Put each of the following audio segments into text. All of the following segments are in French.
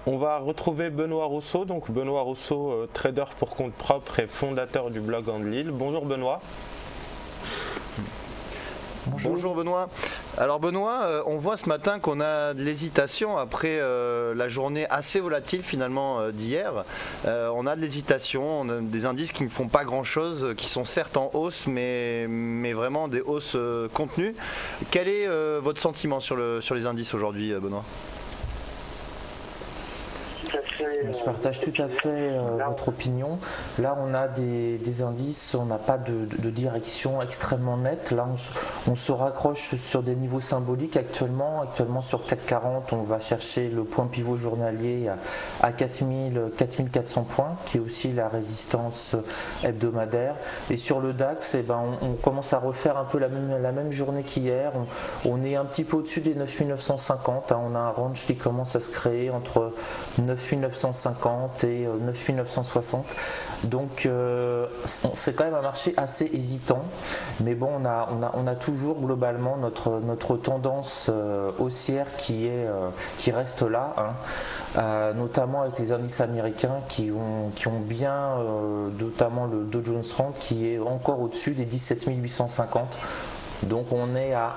On va retrouver Benoît Rousseau, donc Benoît Rousseau, trader pour compte propre et fondateur du blog Andlil. Bonjour Benoît. Bonjour Benoît. Alors Benoît, on voit ce matin qu'on a de l'hésitation après la journée assez volatile finalement d'hier. On a de l'hésitation, on a des indices qui ne font pas grand chose, qui sont certes en hausse mais vraiment des hausses contenues. Quel est votre sentiment sur les indices aujourd'hui Benoît ? Je partage tout à fait votre opinion. Là, on a des indices, on n'a pas de direction extrêmement nette. Là, on se raccroche sur des niveaux symboliques actuellement. Actuellement, sur CAC 40, on va chercher le point pivot journalier à 4400 points, qui est aussi la résistance hebdomadaire. Et sur le DAX, on commence à refaire un peu la même journée qu'hier. On est un petit peu au-dessus des 9950. On a un range qui commence à se créer entre 9950 et 9960, donc c'est quand même un marché assez hésitant, mais bon, on a toujours globalement notre tendance haussière qui reste là, notamment avec les indices américains qui ont bien, notamment le Dow Jones 30 qui est encore au-dessus des 17 850. Donc on est à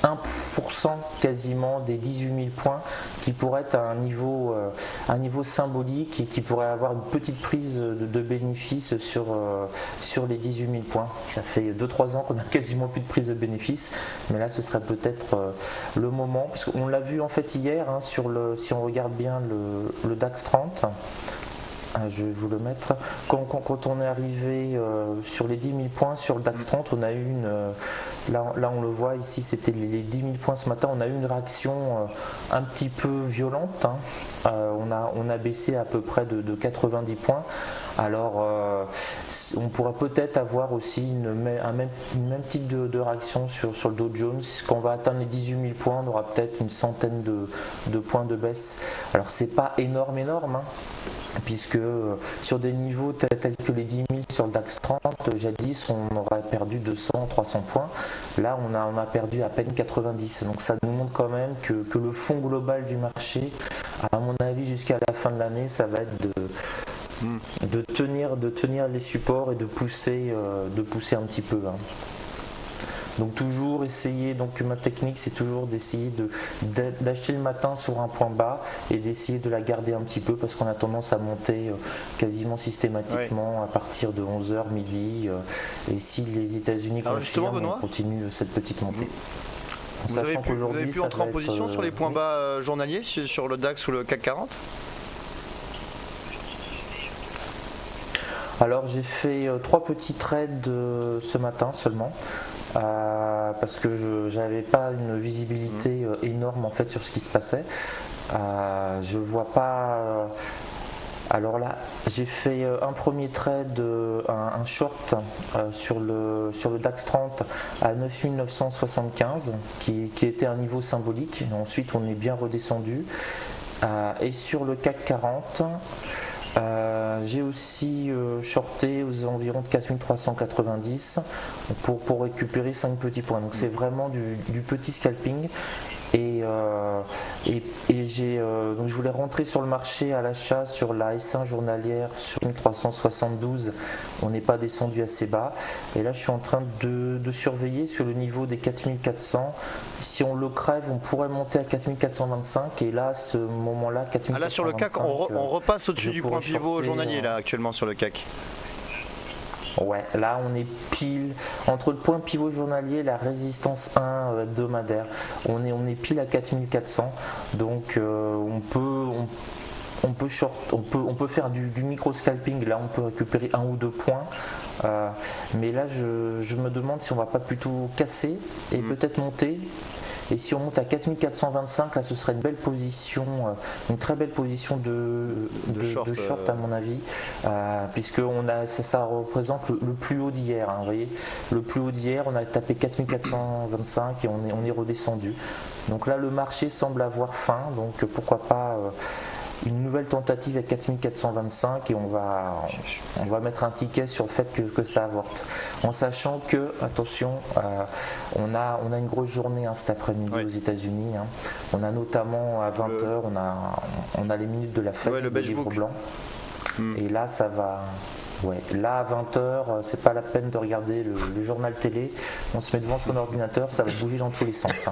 1% quasiment des 18 000 points qui pourrait être un niveau symbolique et qui pourrait avoir une petite prise de bénéfice sur les 18 000 points. Ça fait 2-3 ans qu'on n'a quasiment plus de prise de bénéfice, mais là ce serait peut-être le moment, parce qu'on l'a vu en fait hier, si on regarde bien le DAX 30. Je vais vous le mettre. Quand on est arrivé sur les 10 000 points sur le DAX 30, on a eu là on le voit ici, c'était les 10 000 points ce matin, on a eu une réaction un petit peu violente. On a baissé à peu près de 90 points. Alors on pourrait peut-être avoir aussi une même type de réaction sur le Dow Jones. Quand on va atteindre les 18 000 points, on aura peut-être une centaine de points de baisse. Alors c'est pas énorme, puisque sur des niveaux tels que les 10 000 sur le DAX 30, jadis on aurait perdu 200-300 points. Là on a perdu à peine 90. Donc ça nous montre quand même que le fond global du marché, à mon avis jusqu'à la fin de l'année, ça va être de tenir les supports et de pousser un petit peu. Donc toujours essayer, donc ma technique c'est toujours d'essayer d'acheter le matin sur un point bas et d'essayer de la garder un petit peu, parce qu'on a tendance à monter quasiment systématiquement à partir de 11h midi, et si les États-Unis confirment, on continue cette petite montée. Vous avez pu entrer en position sur les points bas journaliers sur le DAX ou le CAC 40 ? Alors j'ai fait 3 petits trades ce matin seulement, parce que je n'avais pas une visibilité énorme en fait sur ce qui se passait. Je vois pas. Alors là, j'ai fait un premier trade, un short sur le DAX 30 à 9975, qui était un niveau symbolique. Et ensuite, on est bien redescendu. Et sur le CAC 40. J'ai aussi shorté aux environs de 4390 pour récupérer 5 petits points. Donc c'est vraiment du petit scalping. Et donc je voulais rentrer sur le marché à l'achat sur la S1 journalière sur 1372. On n'est pas descendu assez bas. Et là je suis en train de surveiller sur le niveau des 4400. Si on le crève, on pourrait monter à 4425. Et là, à ce moment-là, 4425. Là sur le CAC, on repasse au-dessus du point pivot journalier là actuellement sur le CAC. Ouais, là on est pile entre le point pivot journalier et la résistance 1 hebdomadaire. On est pile à 4400, donc on peut faire du micro scalping. Là on peut récupérer 1 ou 2 points, mais là je me demande si on va pas plutôt casser et peut-être monter. Et si on monte à 4425, là ce serait une belle position, une très belle position de short à mon avis, puisque ça représente le plus haut d'hier. Vous voyez, le plus haut d'hier, on a tapé 4425 et on est redescendu. Donc là le marché semble avoir faim, donc pourquoi pas une nouvelle tentative à 4425 et on va mettre un ticket sur le fait que ça avorte. En sachant que, attention, on a une grosse journée cet après-midi aux États-Unis. On a notamment à 20h, on a les minutes de la fête, le livre blanc. Et là, ça va. Ouais, là à 20h, c'est pas la peine de regarder le journal télé. On se met devant son ordinateur, ça va bouger dans tous les sens.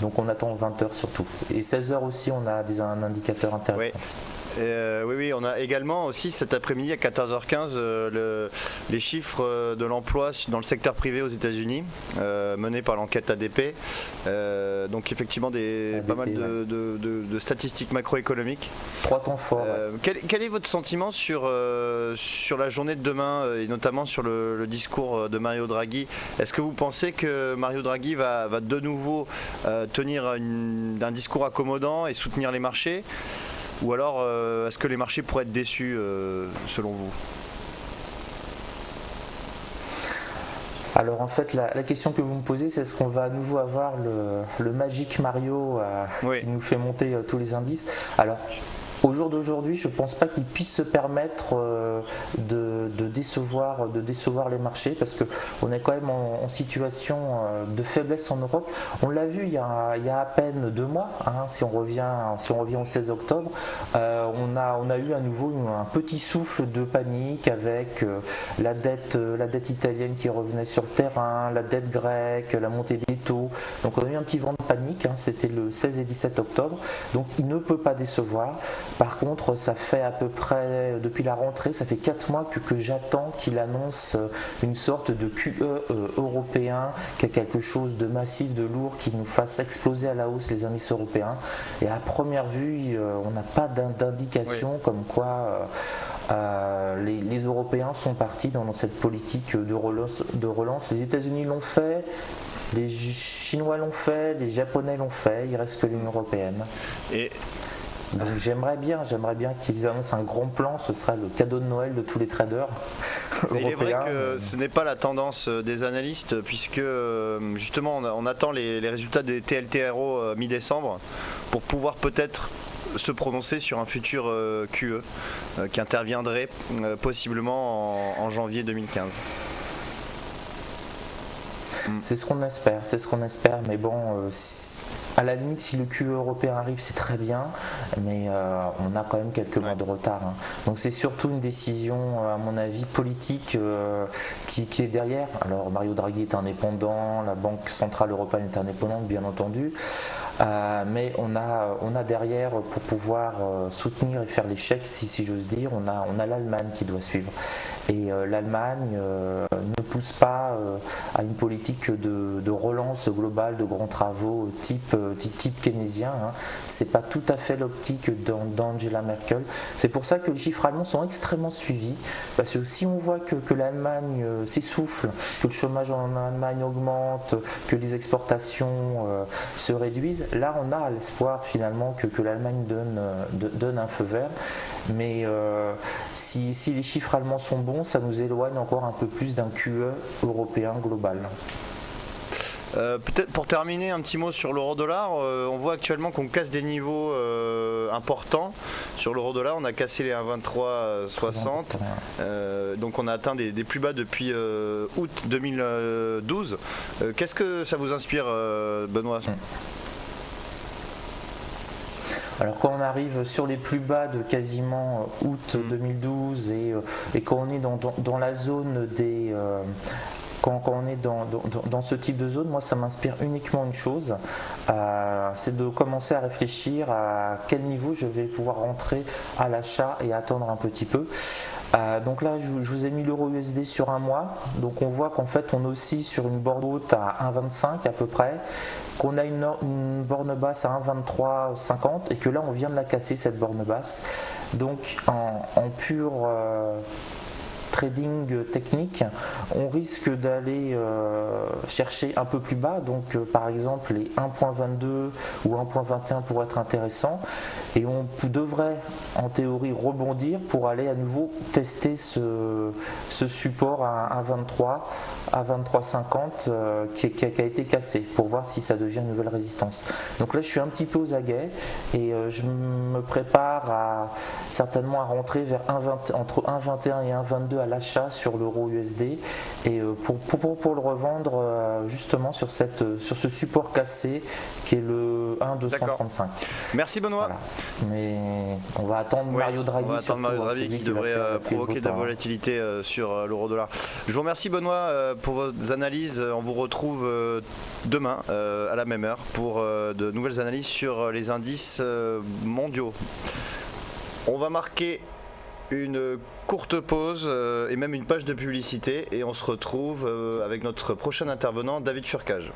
Donc on attend 20h surtout. Et 16h aussi, on a un indicateur intéressant. Oui, on a également aussi cet après-midi à 14h15 les chiffres de l'emploi dans le secteur privé aux États-Unis, menés par l'enquête ADP. Donc effectivement pas mal de statistiques macroéconomiques. 3 temps forts. Quel est votre sentiment sur la journée de demain et notamment sur le discours de Mario Draghi? Est-ce que vous pensez que Mario Draghi va de nouveau tenir un discours accommodant et soutenir les marchés? Ou alors, est-ce que les marchés pourraient être déçus, selon vous? Alors en fait, la question que vous me posez, c'est est-ce qu'on va à nouveau avoir le Magic Mario qui nous fait monter tous les indices? Alors, au jour d'aujourd'hui, je ne pense pas qu'il puisse se permettre de décevoir les marchés parce qu'on est quand même en situation de faiblesse en Europe. On l'a vu il y a à peine 2 mois, si on revient au 16 octobre, on a eu à nouveau un petit souffle de panique avec la dette italienne qui revenait sur le terrain, la dette grecque, la montée des taux. Donc on a eu un petit vent de panique, c'était le 16 et 17 octobre. Donc il ne peut pas décevoir. Par contre, ça fait à peu près, depuis la rentrée, ça fait 4 mois que j'attends qu'il annonce une sorte de QE européen, quelque chose de massif, de lourd, qui nous fasse exploser à la hausse les indices européens. Et à première vue, on n'a pas d'indication comme quoi les Européens sont partis dans cette politique de relance. Les États-Unis l'ont fait. Les Chinois l'ont fait, les Japonais l'ont fait, il reste que l'Union européenne. Donc j'aimerais bien qu'ils annoncent un grand plan, ce sera le cadeau de Noël de tous les traders européens. Il est vrai que ce n'est pas la tendance des analystes puisque justement on attend les résultats des TLTRO mi-décembre pour pouvoir peut-être se prononcer sur un futur QE qui interviendrait possiblement en janvier 2015. C'est ce qu'on espère, mais bon, à la limite, si le QE européen arrive, c'est très bien, mais on a quand même quelques mois de retard. Donc c'est surtout une décision, à mon avis, politique qui est derrière. Alors Mario Draghi est indépendant, la Banque Centrale Européenne est indépendante, bien entendu. Mais on a derrière, pour pouvoir soutenir et faire les chèques, si j'ose dire, on a l'Allemagne qui doit suivre. Et l'Allemagne ne pousse pas à une politique de relance globale, de grands travaux type keynésien. C'est pas tout à fait l'optique d'Angela Merkel. C'est pour ça que les chiffres allemands sont extrêmement suivis, parce que si on voit que l'Allemagne s'essouffle, que le chômage en Allemagne augmente, que les exportations se réduisent, là on a l'espoir finalement que l'Allemagne donne un feu vert. Mais si les chiffres allemands sont bons, ça nous éloigne encore un peu plus d'un QE européen global. Peut-être pour terminer un petit mot sur l'euro-dollar, on voit actuellement qu'on casse des niveaux importants. Sur l'euro-dollar, on a cassé les 1,2360, donc on a atteint des plus bas depuis août 2012. Qu'est-ce que ça vous inspire, Benoît ? Alors quand on arrive sur les plus bas de quasiment août 2012 et quand on est dans la zone des... Quand on est dans ce type de zone, moi ça m'inspire uniquement une chose, c'est de commencer à réfléchir à quel niveau je vais pouvoir rentrer à l'achat et attendre un petit peu. Donc là je vous ai mis l'euro USD sur un mois, donc on voit qu'en fait on oscille sur une borne haute à 1,25 à peu près, qu'on a une borne basse à 1,2350 et que là on vient de la casser cette borne basse. Donc en pur trading technique, on risque d'aller chercher un peu plus bas, donc par exemple les 1.22 ou 1.21 pourraient être intéressants, et on devrait en théorie rebondir pour aller à nouveau tester ce support à 1.23, à 23.50 qui a été cassé, pour voir si ça devient une nouvelle résistance. Donc là je suis un petit peu aux aguets et je me prépare certainement à rentrer vers entre 1.21 et 1.22 à l'achat sur l'euro USD, et pour le revendre justement sur ce support cassé qui est le 1.235. Merci Benoît. Voilà. Mais on va attendre Mario Draghi. On va attendre Mario Draghi qui devrait provoquer de la volatilité sur l'euro-dollar. Je vous remercie Benoît pour vos analyses. On vous retrouve demain à la même heure pour de nouvelles analyses sur les indices mondiaux. On va marquer une courte pause et même une page de publicité, et on se retrouve avec notre prochain intervenant, David Furcage.